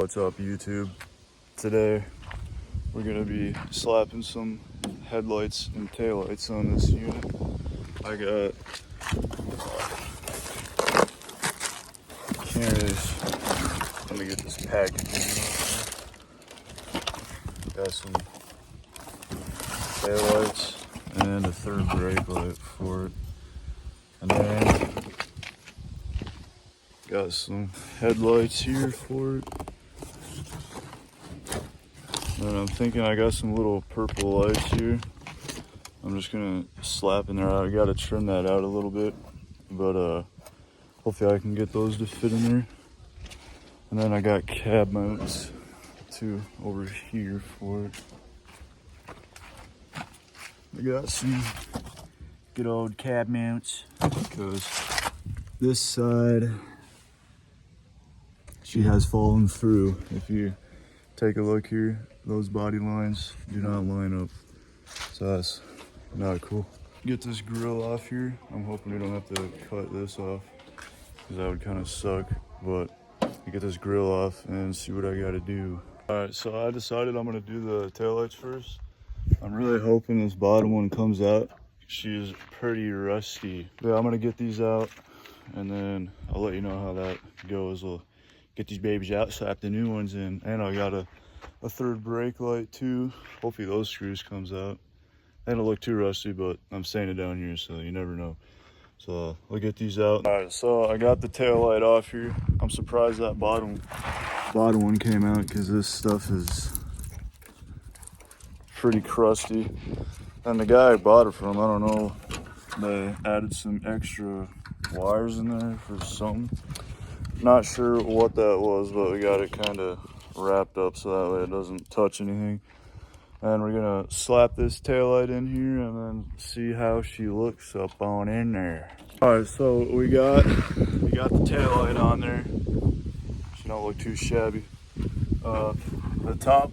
What's up, YouTube? Today we're gonna be slapping some headlights and taillights on this unit. I got let me get this packaging. Got some taillights and a third brake light for it, and then got some headlights here for it. And I'm thinking I got some little purple lights here. I'm just gonna slap in there. I gotta trim that out a little bit, but hopefully I can get those to fit in there. And then I got cab mounts too over here for it. I got some good old cab mounts because this side she has fallen through. If you take a look here, those body lines do not line up, so that's not cool. Get this grill off here. I'm hoping we don't have to cut this off because that would kind of suck, but get this grill off and see what I got to do. All right, so I decided I'm gonna do the taillights first. I'm really hoping this bottom one comes out. She is pretty rusty. Yeah, I'm gonna get these out and then I'll let you know how that goes. We'll get these babies out, slap the new ones in, and I got a third brake light too. Hopefully those screws comes out. They don't look too rusty, but I'm sanding it down here, so you never know. So I'll get these out. All right, so I got the tail light off here. I'm surprised that bottom one came out because this stuff is pretty crusty. And the guy I bought it from, I don't know, they added some extra wires in there for something. Not sure what that was, but we got it kind of wrapped up so that way it doesn't touch anything. And we're gonna slap this taillight in here and then see how she looks up on in there. All right, so we got the taillight on there. She don't look too shabby. The top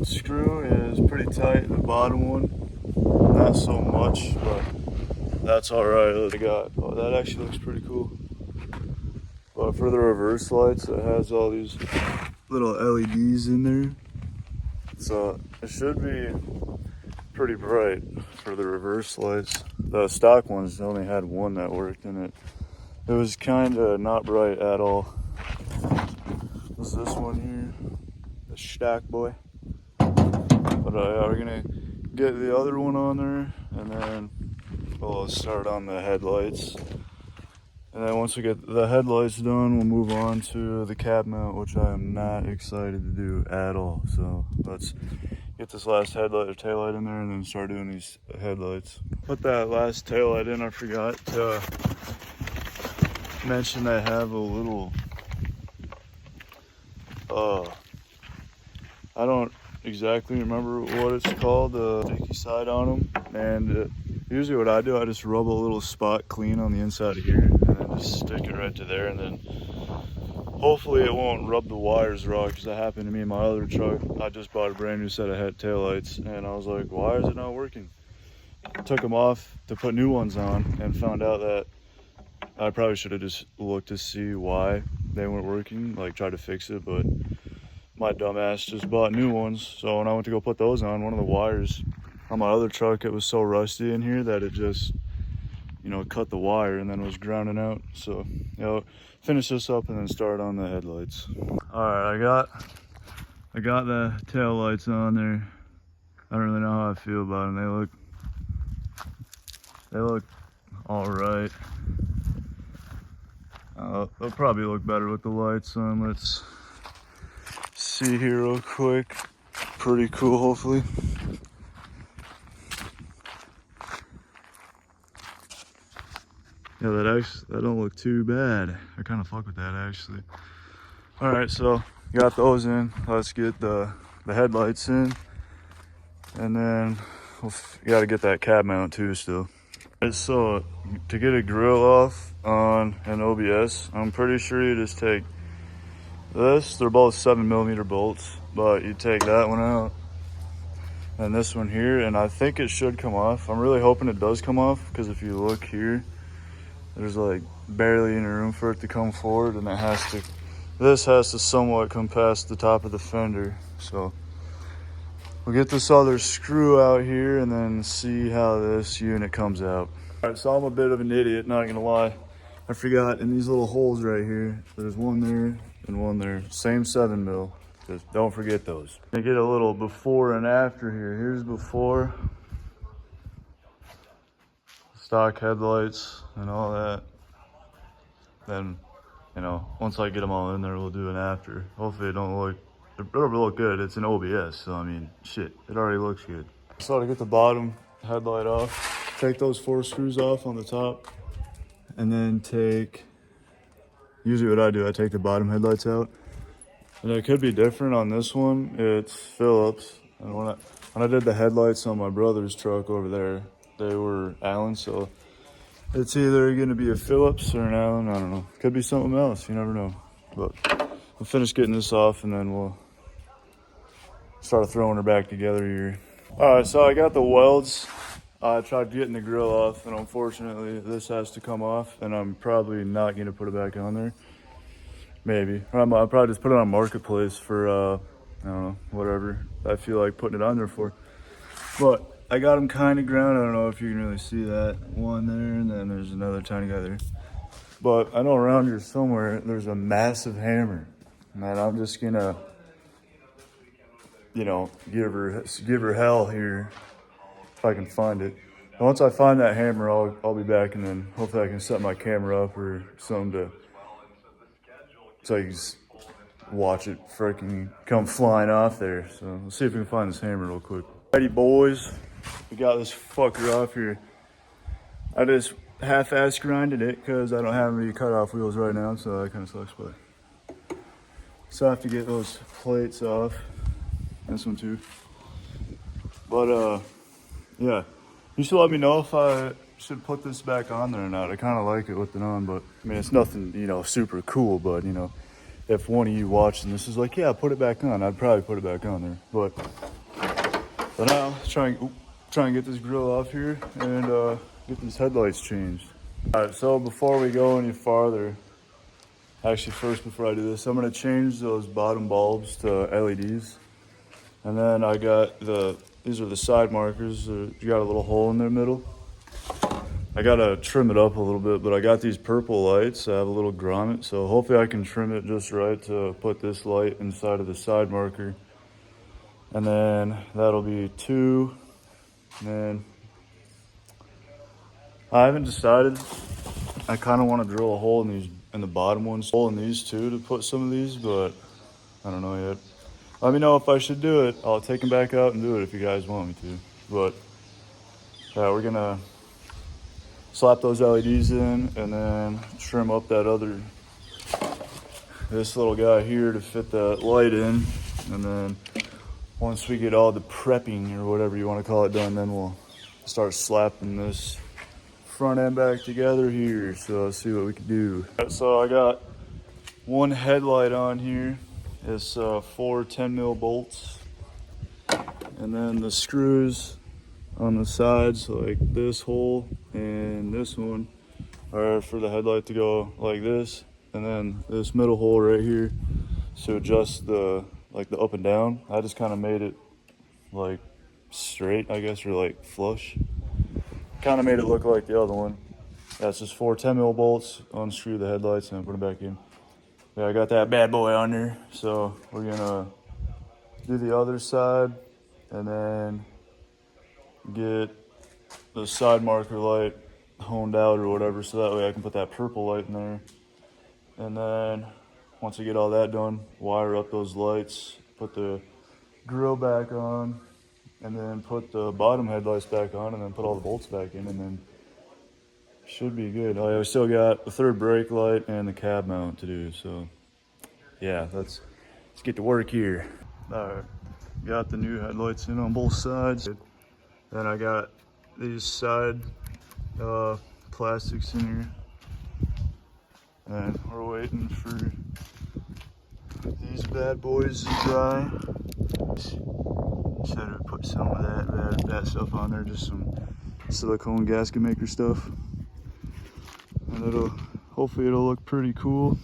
screw is pretty tight, the bottom one not so much, but that's all right. Oh, that actually looks pretty cool. But for the reverse lights, it has all these little LEDs in there, so it should be pretty bright for the reverse lights. The stock ones only had one that worked, and it was kind of not bright at all. What's this one here? The stock boy. But yeah, we're gonna get the other one on there, and then we'll start on the headlights. And then once we get the headlights done, we'll move on to the cab mount, which I am not excited to do at all. So let's get this last headlight or taillight in there and then start doing these headlights. Put that last taillight in, I forgot to mention I have a little, I don't exactly remember what it's called, the sticky side on them. And usually what I do, I just rub a little spot clean on the inside of here and then just stick it right to there, and then hopefully it won't rub the wires raw, because that happened to me in my other truck. I just bought a brand new set of taillights and I was like, why is it not working? Took them off to put new ones on and found out that I probably should have just looked to see why they weren't working, like tried to fix it, but my dumb ass just bought new ones. So when I went to go put those on, one of the wires on my other truck, it was so rusty in here that it just, cut the wire and then was grounding out. So, finish this up and then start on the headlights. All right, I got the tail lights on there. I don't really know how I feel about them. They look all right. They'll probably look better with the lights on. Let's see here real quick. Pretty cool, hopefully. Yeah, that don't look too bad. I kind of fuck with that actually. All right, so got those in. Let's get the headlights in, and then we got to get that cab mount too still. So to get a grill off on an OBS, I'm pretty sure you just take this. They're both 7mm bolts, but you take that one out and this one here, and I think it should come off. I'm really hoping it does come off, because if you look here, there's like barely any room for it to come forward, and it has to this has to somewhat come past the top of the fender. So we'll get this other screw out here and then see how this unit comes out. All right, so I'm a bit of an idiot, not gonna lie. I forgot in these little holes right here, there's one there and one there. Same 7 mil. Just don't forget those. I get a little before and after here. Here's before. Stock headlights and all that. Then, you know, once I get them all in there, we'll do an after. Hopefully it don't look, it'll look good. It's an OBS, so I mean, shit, it already looks good. So to get the bottom headlight off, take those 4 screws off on the top, and then usually what I do, I take the bottom headlights out. And it could be different on this one. It's Phillips. And when I did the headlights on my brother's truck over there, they were Allen, so it's either gonna be a Phillips or an Allen, I don't know. Could be something else, you never know. But we'll finish getting this off and then we'll start throwing her back together here. All right, so I got the welds. I tried getting the grill off, and unfortunately this has to come off, and I'm probably not gonna put it back on there. Maybe. I'll probably just put it on Marketplace for, I don't know, whatever I feel like putting it on there for. But I got them kind of ground. I don't know if you can really see that one there, and then there's another tiny guy there. But I know around here somewhere there's a massive hammer, and I'm just gonna, you know, give her hell here if I can find it. And once I find that hammer, I'll be back, and then hopefully I can set my camera up or something so you can just watch it freaking come flying off there. So let's see if we can find this hammer real quick. Alrighty, boys, we got this fucker off here. I just half-ass grinded it because I don't have any cut-off wheels right now, so that kind of sucks. But so I have to get those plates off. This one too. But yeah, you should let me know if I should put this back on there or not. I kind of like it with it on, but I mean, it's nothing, you know, super cool, but you know, if one of you watching this is like, yeah, put it back on, I'd probably put it back on there. But now try and get this grill off here and get these headlights changed. All right, so before we go any farther, actually first before I do this, I'm gonna change those bottom bulbs to LEDs. And then I got these are the side markers. You got a little hole in the middle. I gotta trim it up a little bit, but I got these purple lights. I have a little grommet, so hopefully I can trim it just right to put this light inside of the side marker. And then that'll be 2. And then I haven't decided. I kind of want to drill a hole in the bottom ones, hole in these too to put some of these, but I don't know yet. Let me know if I should do it. I'll take them back out and do it if you guys want me to. But yeah, we're gonna slap those LEDs in and then trim up this little guy here to fit that light in. And then once we get all the prepping or whatever you want to call it done, then we'll start slapping this front end back together here. So let's see what we can do. So I got one headlight on here. It's 4 10 mil bolts, and then the screws on the sides, like this hole and this one, are for the headlight to go like this, and then this middle hole right here to adjust the up and down. I just kind of made it like straight, I guess, or like flush. Kind of made it look like the other one. That's just 4 10 mil bolts. Unscrew the headlights and put them back in. Yeah, I got that bad boy on there. So we're gonna do the other side and then get the side marker light honed out or whatever, so that way I can put that purple light in there. And then once I get all that done, wire up those lights, put the grill back on, and then put the bottom headlights back on, and then put all the bolts back in, and then should be good. Oh yeah, we still got the third brake light and the cab mount to do, so yeah, let's get to work here. All right, got the new headlights in on both sides. Then I got these side plastics in here, and we're waiting for these bad boys to dry. Said to put some of that stuff on there, just some silicone gasket maker stuff, and hopefully it'll look pretty cool,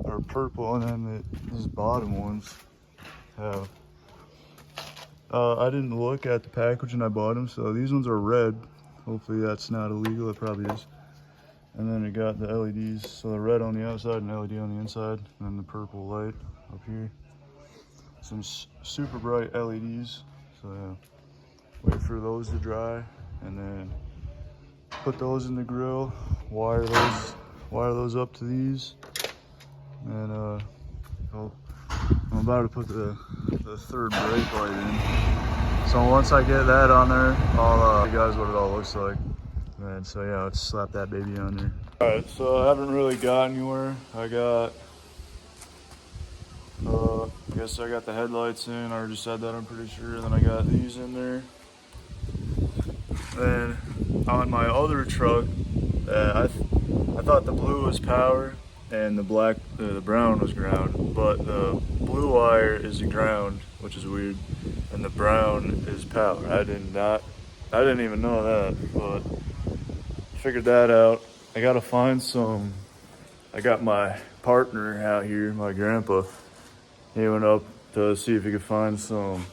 or purple, and then these bottom ones have. I didn't look at the package when I bought them, so these ones are red. Hopefully that's not illegal, it probably is. And then it got the LEDs, so the red on the outside and LED on the inside, and then the purple light up here. Some super bright LEDs, so yeah. Wait for those to dry, and then put those in the grill, wire those up to these, and I'm about to put the third brake light in. So once I get that on there, I'll show you guys what it all looks like. And so yeah, let's slap that baby on there. All right, so I haven't really got anywhere. I got, I guess I got the headlights in. I already said that, I'm pretty sure. Then I got these in there. Then on my other truck, I thought the blue was power and the brown was ground, but the blue wire is the ground, which is weird, and the brown is power. I didn't even know that, but figured that out. I gotta find some. I got my partner out here, my grandpa. He went up to see if he could find some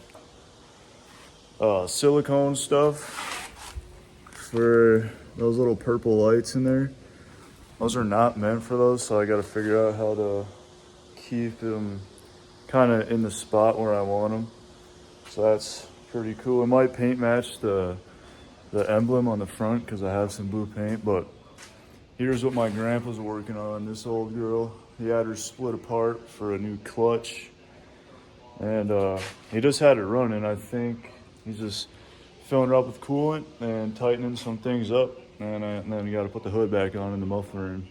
silicone stuff for those little purple lights in there. Those are not meant for those, so I got to figure out how to keep them kind of in the spot where I want them. So that's pretty cool. I might paint match the emblem on the front because I have some blue paint, but here's what my grandpa's working on. This old girl, he had her split apart for a new clutch, and he just had it running. I think he's just filling it up with coolant and tightening some things up, and then you got to put the hood back on and the muffler and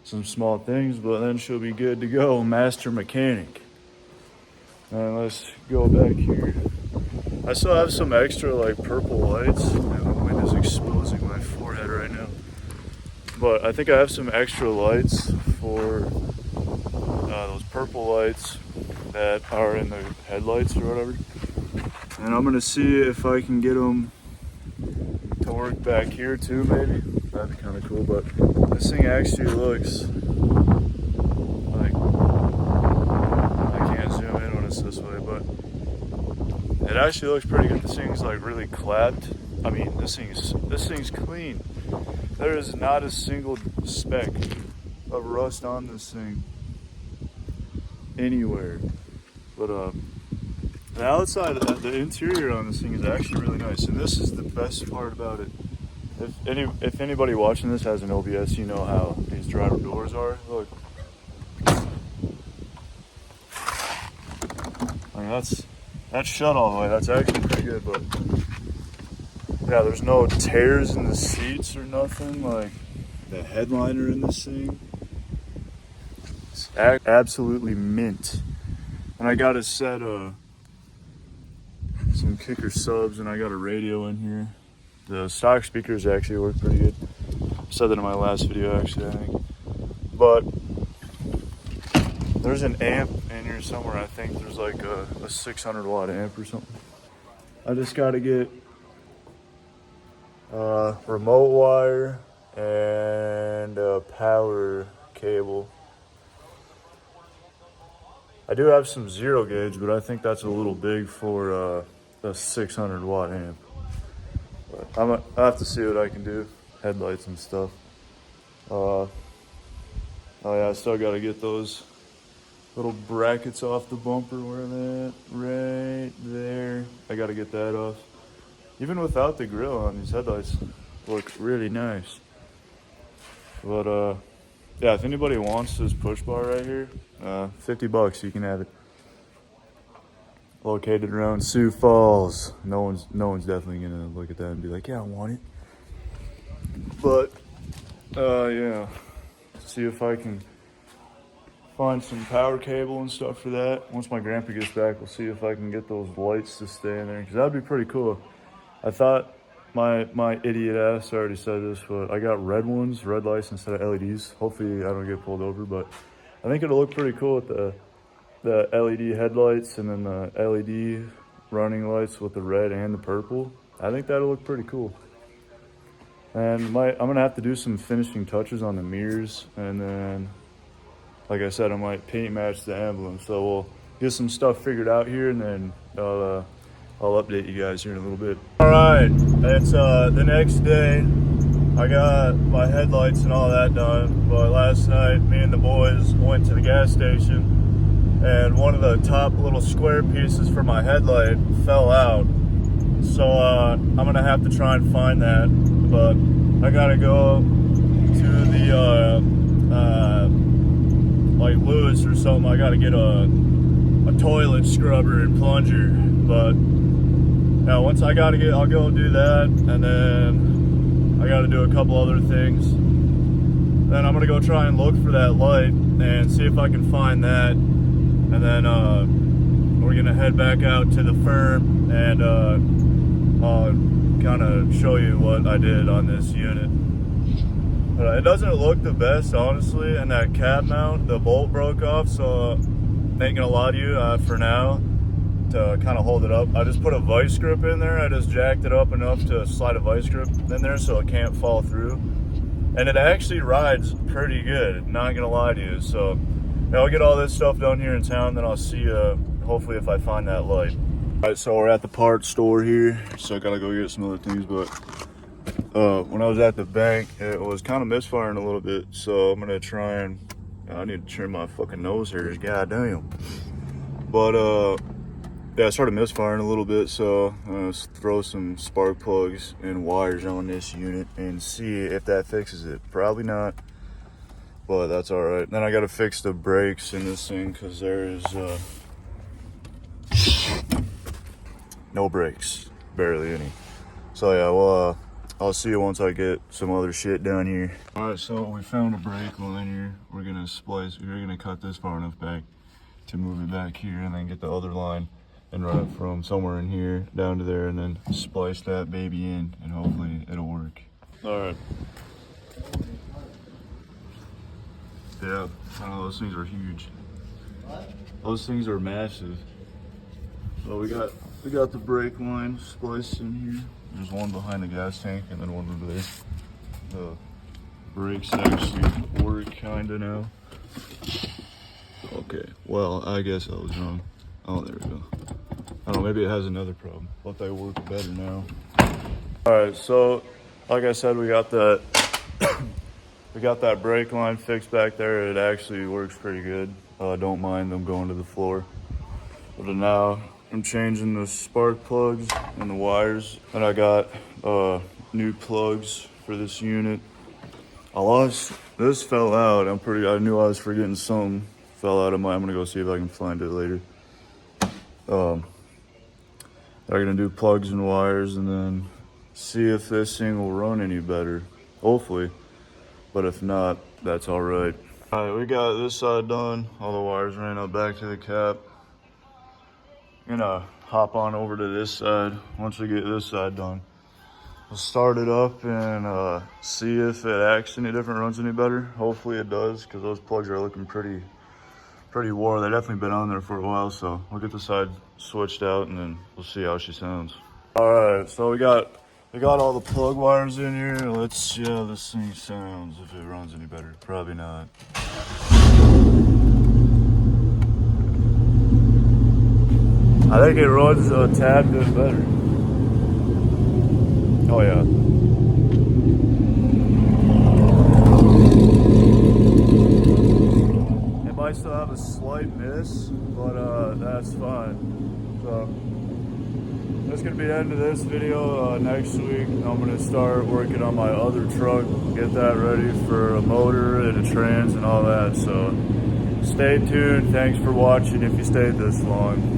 some small things, but then she'll be good to go. Master mechanic. And let's go back here. I still have some extra like purple lights. The wind is exposing my forehead right now, but I think I have some extra lights for those purple lights that are in the headlights or whatever. And I'm gonna see if I can get them to work back here too, maybe. That'd be kind of cool, but this thing actually looks like, I can't zoom in when it's this way, but it actually looks pretty good. This thing's like really clapped. I mean, this thing's clean. There is not a single speck of rust on this thing anywhere. But the outside, the interior on this thing is actually really nice, and this is the best part about it. If anybody watching this has an OBS, you know how these driver doors are. Look, I mean that's shut all the way. That's actually pretty good, but yeah, there's no tears in the seats or nothing. Like the headliner in this thing, it's absolutely mint. And I got a set of some kicker subs, and I got a radio in here. The stock speakers actually work pretty good. I said that in my last video, actually, I think. But there's an amp in here somewhere. I think there's like a 600 watt amp or something. I just got to get a remote wire and a power cable. I do have some zero gauge, but I think that's a little big for a 600 watt amp. But I have to see what I can do. Headlights and stuff. Oh yeah, I still got to get those little brackets off the bumper. Where are they at? Right there. I got to get that off. Even without the grill on, these headlights look really nice. But yeah, if anybody wants this push bar right here, $50, you can have it. Located around Sioux Falls. No one's definitely gonna look at that and be like, yeah, I want it. But yeah, see if I can find some power cable and stuff for that. Once my grandpa gets back, we'll see if I can get those lights to stay in there, because that'd be pretty cool. I thought my idiot ass already said this, but I got red lights instead of LEDs. Hopefully I don't get pulled over, but I think it'll look pretty cool with the LED headlights and then the LED running lights with the red and the purple. I think that'll look pretty cool. And I'm gonna have to do some finishing touches on the mirrors, and then like I said, I might paint match the emblem. So we'll get some stuff figured out here, and then I'll update you guys here in a little bit. All right, it's the next day. I got my headlights and all that done, but last night me and the boys went to the gas station, and one of the top little square pieces for my headlight fell out. So I'm gonna have to try and find that, but I gotta go to the like Lewis or something. I gotta get a toilet scrubber and plunger, but now once I'll go do that, and then I got to do a couple other things. Then I'm gonna go try and look for that light and see if I can find that, and then we're gonna head back out to the firm, and I'll kind of show you what I did on this unit. It doesn't look the best, honestly, and that cap mount, the bolt broke off, so ain't gonna lie to you, for now, to kind of hold it up, I just put a vice grip in there. I just jacked it up enough to slide a vice grip in there so it can't fall through, and it actually rides pretty good, not gonna lie to you. So yeah, I'll get all this stuff done here in town, then I'll see you hopefully if I find that light. All right, so we're at the parts store here, so I gotta go get some other things, but when I was at the bank, it was kind of misfiring a little bit, so I'm gonna try and, I need to trim my fucking nose hairs, goddamn. But yeah, I started misfiring a little bit, so I'm gonna throw some spark plugs and wires on this unit and see if that fixes it. Probably not, but that's all right. Then I gotta fix the brakes in this thing because there is no brakes, barely any. So yeah, well, I'll see you once I get some other shit down here. All right, so we found a brake line here. We're gonna cut this far enough back to move it back here, and then get the other line and run it from somewhere in here down to there, and then splice that baby in, and hopefully it'll work. All right. Yeah, I know those things are huge. Those things are massive. So we got the brake line spliced in here. There's one behind the gas tank and then one over there. The brakes actually work kinda now. Okay, well, I guess I was wrong. Oh, there we go. I don't know, maybe it has another problem, but they work better now. All right, so like I said, we got that we got that brake line fixed back there. It actually works pretty good. Don't mind them going to the floor. But now I'm changing the spark plugs and the wires, and I got new plugs for this unit. This fell out. I knew I was forgetting something. Fell out of I'm gonna go see if I can find it later. They're gonna do plugs and wires, and then see if this thing will run any better, hopefully. But if not, that's all right. All right, we got this side done. All the wires ran up back to the cap. I'm gonna hop on over to this side. Once we get this side done, we'll start it up and see if it acts any different, runs any better. Hopefully it does, because those plugs are looking pretty wore. They've definitely been on there for a while, so we'll get the side switched out and then we'll see how she sounds. All right, so we got all the plug wires in here. Let's see how this thing sounds, if it runs any better. Probably not. I think it runs a tad bit better. Oh yeah. It might still have a slight miss, but that's fine. So that's gonna be the end of this video. Next week I'm gonna start working on my other truck, get that ready for a motor and a trans and all that. So stay tuned. Thanks for watching if you stayed this long.